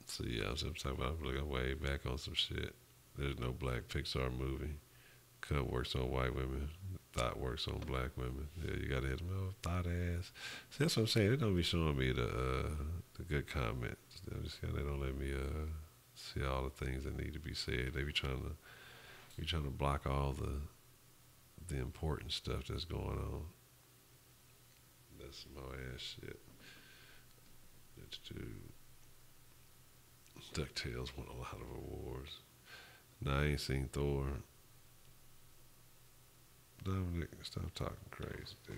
So yeah, I'm talking about. I'm looking way back on some shit. There's no black Pixar movie. Cut works on white women. Thought works on black women. Yeah, you gotta hit them up. Thought ass. See, that's what I'm saying. They don't be showing me the good comments. They don't let me see all the things that need to be said. They be trying to block all the important stuff that's going on. That's some whole ass shit. Let's do. DuckTales won a lot of awards. Now I ain't seen Thor. Dominic, stop talking crazy, dude.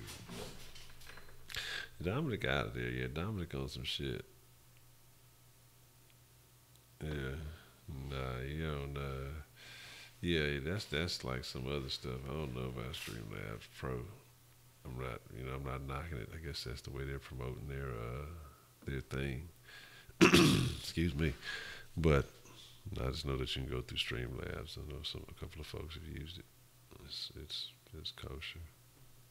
Dominic out of there, yeah. Dominic on some shit. Yeah. Nah, you don't yeah, that's like some other stuff. I don't know about Streamlabs Pro. I'm not knocking it. I guess that's the way they're promoting their thing. Excuse me. But I just know that you can go through Streamlabs. I know a couple of folks have used it. It's kosher.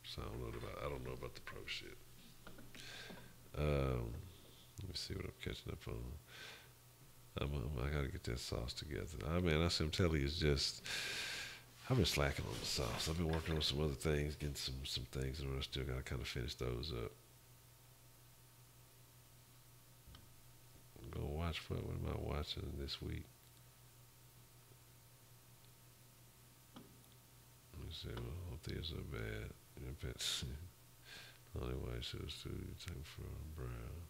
So I don't know about the pro shit. Let me see what I'm catching up on. I gotta get that sauce together. I'm telling you, it's just I've been slacking on the sauce. I've been working on some other things, getting some things, and I still gotta kind of finish those up. I'm gonna watch what? What am I watching this week? Let me see. Well, I don't think it's so bad. Only white shows too. You take from brown,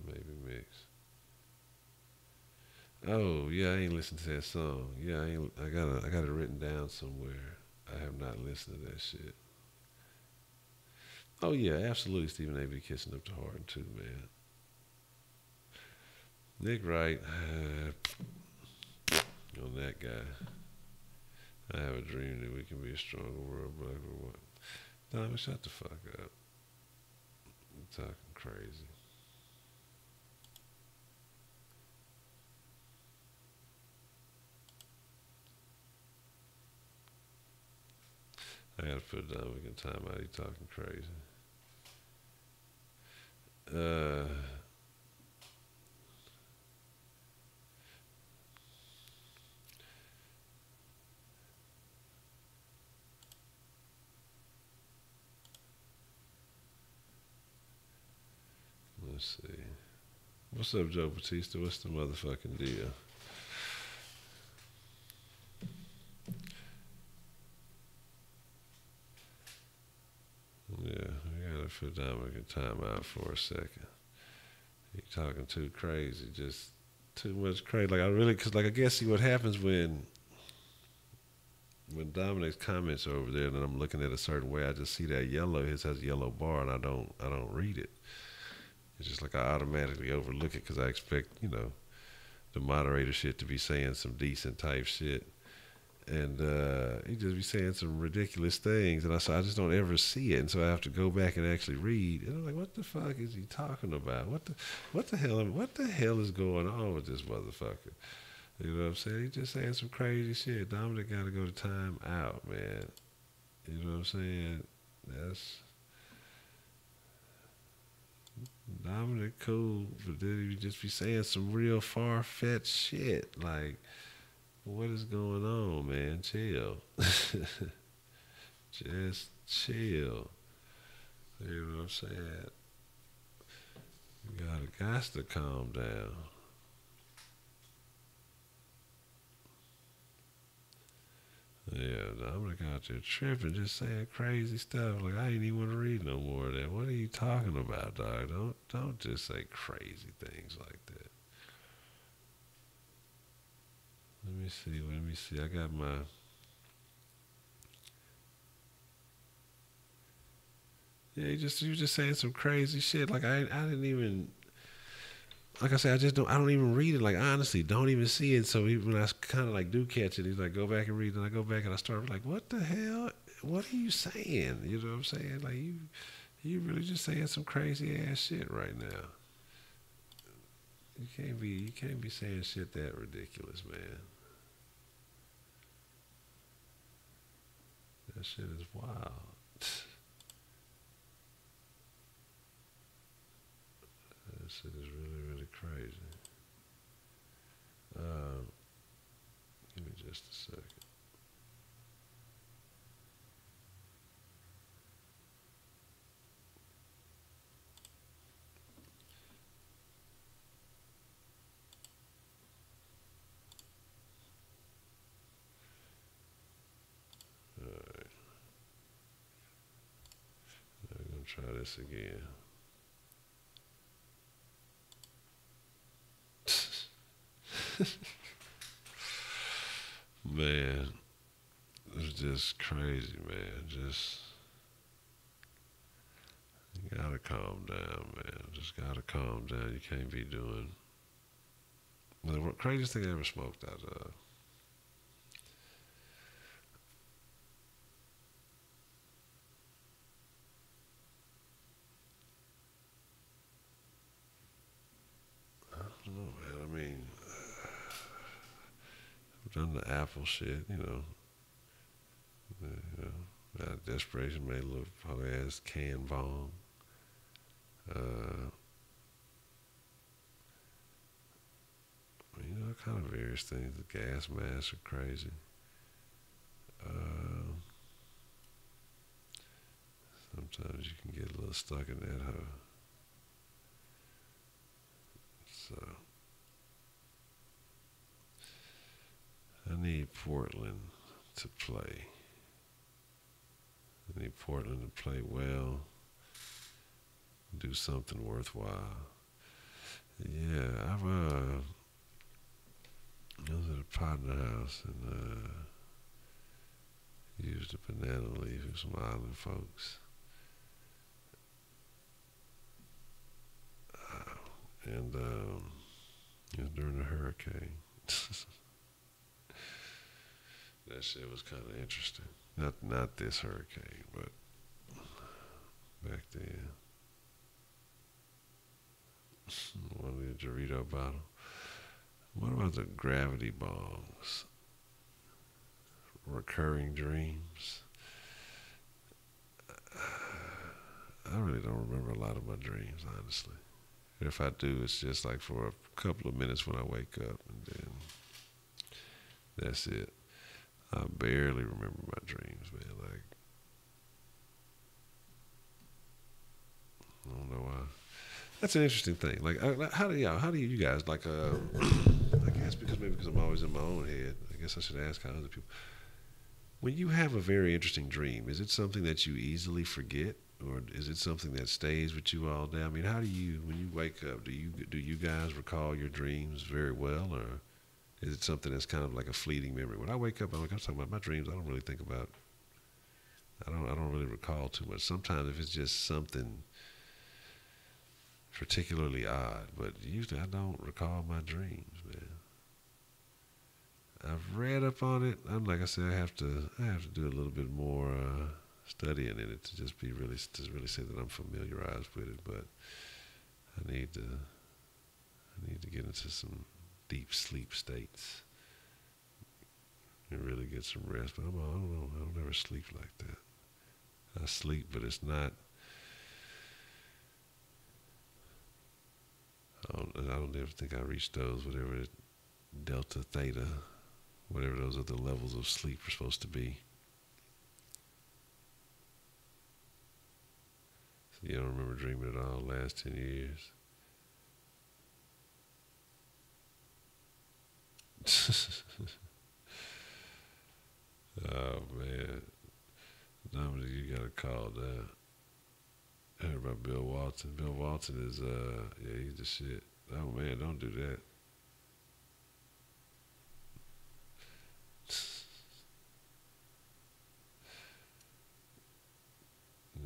maybe mix. Oh yeah, I ain't listened to that song. Yeah, I got it written down somewhere. I have not listened to that shit. Oh yeah, absolutely. Stephen A. be kissing up to Harden too, man. Nick Wright, on that guy. I have a dream that we can be a stronger world, black or what? Diamond, shut the fuck up. You're talking crazy. I gotta put it down. We can time out. You talking crazy. Let's see. What's up, Joe Batista? What's the motherfucking deal? Yeah, we gotta put down. We can time out for a second. You talking too crazy, just too much crazy. Like I really, cause like I guess see what happens when Dominic's comments are over there, and I'm looking at a certain way. I just see that yellow. His has a yellow bar, and I don't read it. It's just like I automatically overlook it because I expect the moderator shit to be saying some decent type shit, and he just be saying some ridiculous things, and I just don't ever see it, and so I have to go back and actually read, and I'm like, what the fuck is he talking about? What the hell is going on with this motherfucker? You know what I'm saying? He just saying some crazy shit. Dominic got to go to time out, man. You know what I'm saying? That's Dominic cool, but then he just be saying some real far-fetched shit. Like, what is going on, man? Chill. Just chill. You know what I'm saying? You got to calm down. Yeah, I'm like out there tripping, just saying crazy stuff. Like I ain't even want to read no more of that. What are you talking about, dog? Don't just say crazy things like that. Let me see. I got my. Yeah, you just saying some crazy shit. Like I didn't even. Like I said, I don't even read it. Like honestly, don't even see it. So when I kind of like do catch it, he's like, go back and read it. And I go back and I start like, what the hell? What are you saying? You know what I'm saying? Like you really just saying some crazy ass shit right now. You can't be saying shit that ridiculous, man. That shit is wild. That shit is really, really crazy. Give me just a second. All right. Now we're gonna try this again. Man, it's just crazy, man. Just you gotta calm down, man. Just gotta calm down. You can't be doing the craziest thing I ever smoked out of. I don't know, man. I mean, I've done the Apple shit, you know. Out of desperation, made a little probably ass can bomb. Kind of various various things. The gas masks are crazy. Sometimes you can get a little stuck in that hoe. So I need Portland to play. I need Portland to play well, do something worthwhile. Yeah, I was at a partner house and used a banana leaf with some island folks. And it was during the hurricane. That shit was kind of interesting. Not this hurricane, but back then. One of the Dorito bottle. What about the gravity bongs? Recurring dreams. I really don't remember a lot of my dreams, honestly. If I do, it's just like for a couple of minutes when I wake up, and then that's it. I barely remember my dreams, man. Like, I don't know why. That's an interesting thing. Like, how do you guys, like, I guess because I'm always in my own head, I guess I should ask how other people. When you have a very interesting dream, is it something that you easily forget? Or is it something that stays with you all day? I mean, how do you, when you wake up, do you guys recall your dreams very well, or is it something that's kind of like a fleeting memory? When I wake up, I'm talking about my dreams. I don't really think about. I don't really recall too much. Sometimes if it's just something particularly odd, but usually I don't recall my dreams, man. I've read up on it. Like I said, I have to do a little bit more studying in it to just really say that I'm familiarized with it. But I need to get into some deep sleep states and really get some rest. But I don't know. I don't ever sleep like that. I sleep, but it's not. I don't ever think I reached those, whatever delta, theta, whatever those other levels of sleep are supposed to be. So you don't remember dreaming at all the last 10 years? Oh, man. Dominic, you got to call that. I heard about Bill Walton. Bill Walton is, yeah, he's the shit. Oh, man, don't do that.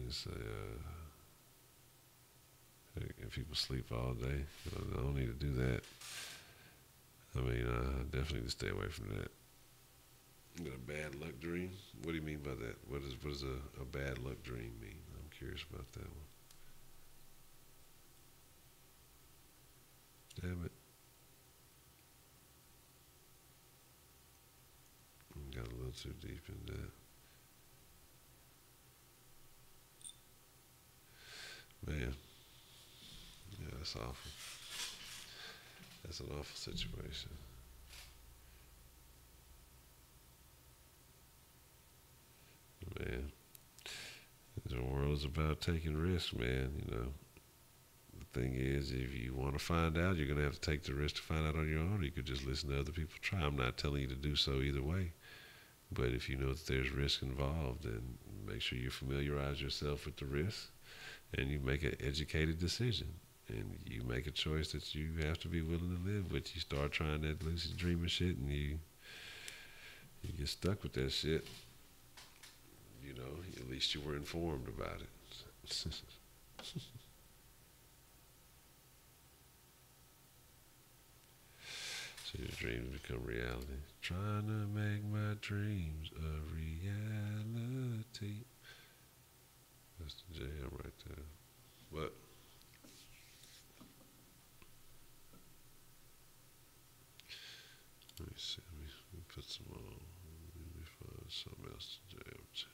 Just say, if people sleep all day, I don't need to do that. I mean, definitely need to stay away from that. You got a bad luck dream? What do you mean by that? What does a bad luck dream mean? I'm curious about that one. Damn it. Got a little too deep in that. Man. Yeah, that's awful. That's an awful situation. Man. The world is about taking risks, man, you know. The thing is, if you want to find out, you're going to have to take the risk to find out on your own. Or you could just listen to other people try. I'm not telling you to do so either way. But if you know that there's risk involved, then make sure you familiarize yourself with the risk and you make an educated decision. And you make a choice that you have to be willing to live with. You start trying that lucid dreaming shit and you get stuck with that shit. You know, at least you were informed about it. So your dreams become reality. Trying to make my dreams a reality. That's the jam right there. But let me see. Let me put some on. Let me find something else to jam to.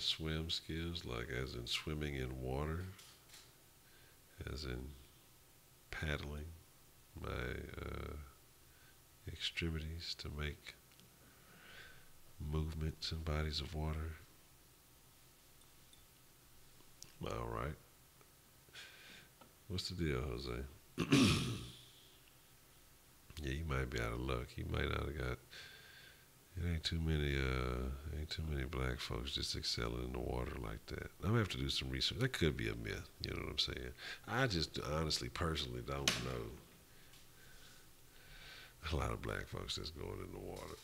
swim skills, like as in swimming in water, as in paddling my extremities to make movements in bodies of water. All right. What's the deal, Jose? Yeah, you might be out of luck. You might not have got. It ain't too many black folks just excelling in the water like that. I'm gonna have to do some research. That could be a myth. You know what I'm saying? I just honestly, personally, don't know a lot of black folks that's going in the water.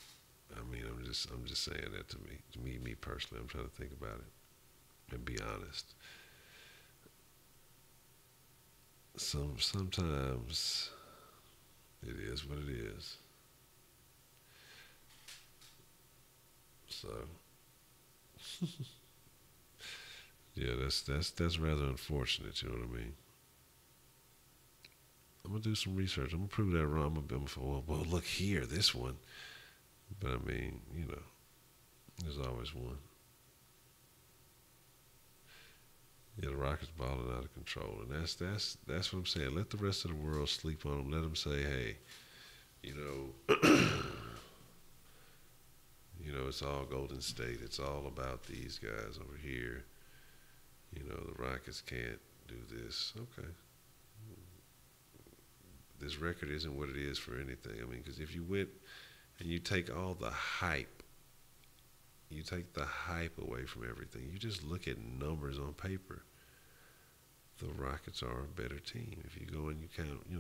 I mean, I'm just saying that to me personally. I'm trying to think about it and be honest. Sometimes it is what it is. So yeah, that's rather unfortunate. You know what I mean? I'm gonna do some research. I'm gonna prove that wrong. I'm gonna be well, look here, this one. But I mean, you know, there's always one. Yeah, the Rockets balling out of control, and that's what I'm saying. Let the rest of the world sleep on them. Let them say, hey, you know, you know, it's all Golden State. It's all about these guys over here. You know, the Rockets can't do this. Okay, this record isn't what it is for anything. I mean, because if you went and you take all the hype, you take the hype away from everything. You just look at numbers on paper. The Rockets are a better team. If you go and you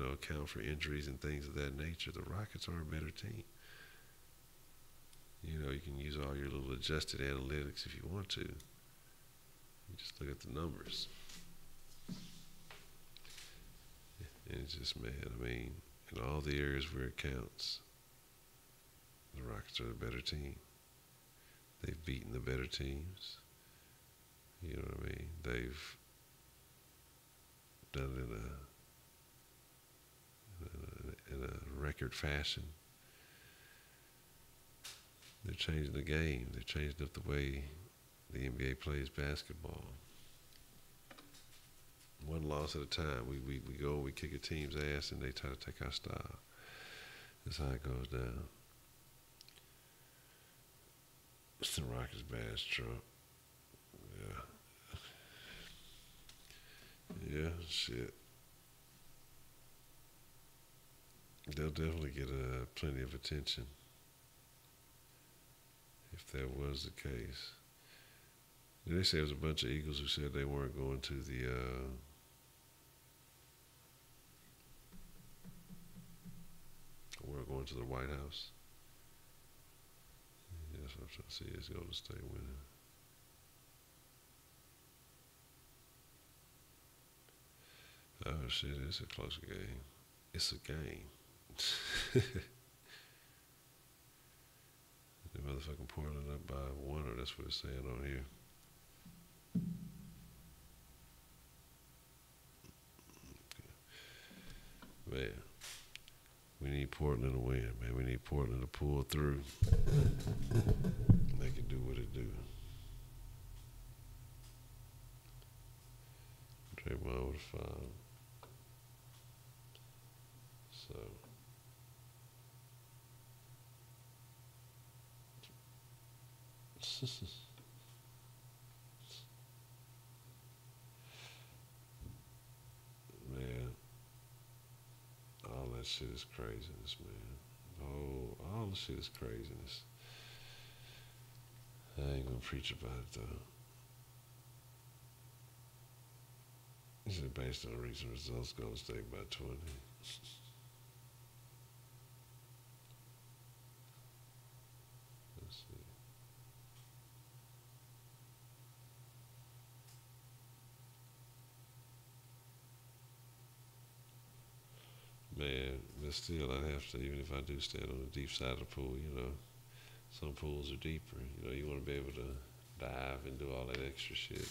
account for injuries and things of that nature, the Rockets are a better team. You know, you can use all your little adjusted analytics if you want to. You just look at the numbers. And it's just, man, I mean, in all the areas where it counts, the Rockets are the better team. They've beaten the better teams. You know what I mean? They've done it in a record fashion. They're changing the game. They're changing up the way the NBA plays basketball. One loss at a time. We go and we kick a team's ass and they try to take our style. That's how it goes down. It's the Rockets' bad, Trump. Yeah, shit. They'll definitely get plenty of attention if that was the case. They say there was a bunch of Eagles who said they weren't going to the White House. Yeah, that's what I'm trying to see. Is Golden State winning? Oh shit! It's a close game. It's a game. The motherfucking Portland up by 1, or that's what it's saying on here. Man, we need Portland to win, man. We need Portland to pull through. They can do what it do. Draymond with a foul. So, man, all that shit is craziness, man. Oh, all the shit is craziness. I ain't gonna preach about it though. This is based on recent results. Golden State by 20. Let's see. Man, but still, I'd have to, even if I do stand on the deep side of the pool, you know, some pools are deeper. You know, you want to be able to dive and do all that extra shit.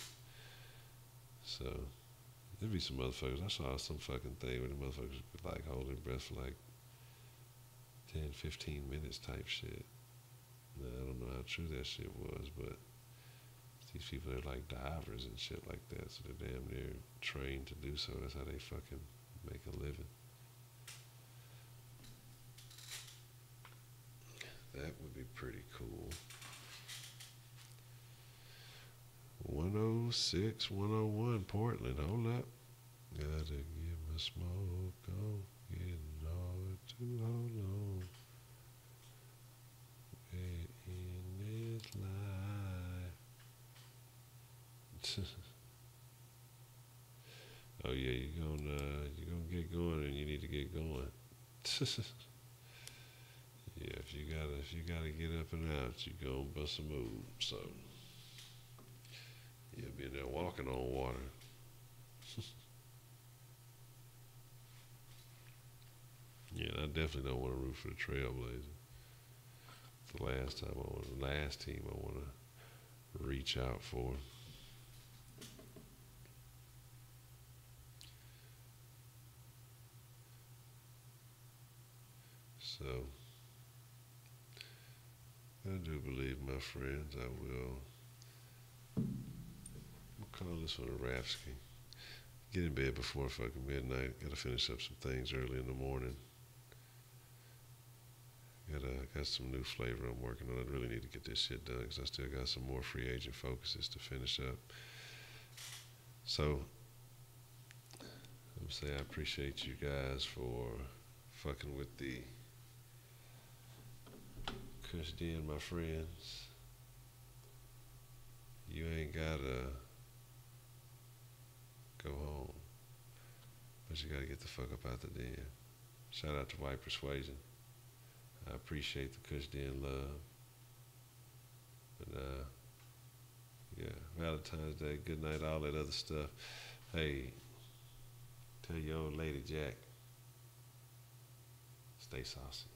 So, there'd be some motherfuckers. I saw some fucking thing where the motherfuckers could like hold their breath for like 10, 15 minutes type shit. Now, I don't know how true that shit was, but These people are like divers and shit like that, so they're damn near trained to do so. That's how they fucking make a living. That would be pretty cool. 106, 101, Portland. Hold up. Gotta get my smoke on. Getting hard to hold on. We're in this life. Oh yeah, you're gonna get going, and you need to get going. Yeah, if you gotta get up and out, you gonna bust a move. So you'll be in there walking on water. Yeah, I definitely don't want to root for the Trailblazers. The last team I want to reach out for. So I do believe, my friends, I will. We'll call this one a Rhapsody. Get in bed before fucking midnight. Gotta finish up some things early in the morning. Got some new flavor I'm working on. I really need to get this shit done because I still got some more free agent focuses to finish up. So I'm gonna say I appreciate you guys for fucking with the Kush Den, my friends. You ain't gotta go home, but you gotta get the fuck up out the den. Shout out to White Persuasion. I appreciate the Kush Den love. But yeah, Valentine's Day, good night, all that other stuff. Hey, tell your old lady Jack, stay saucy.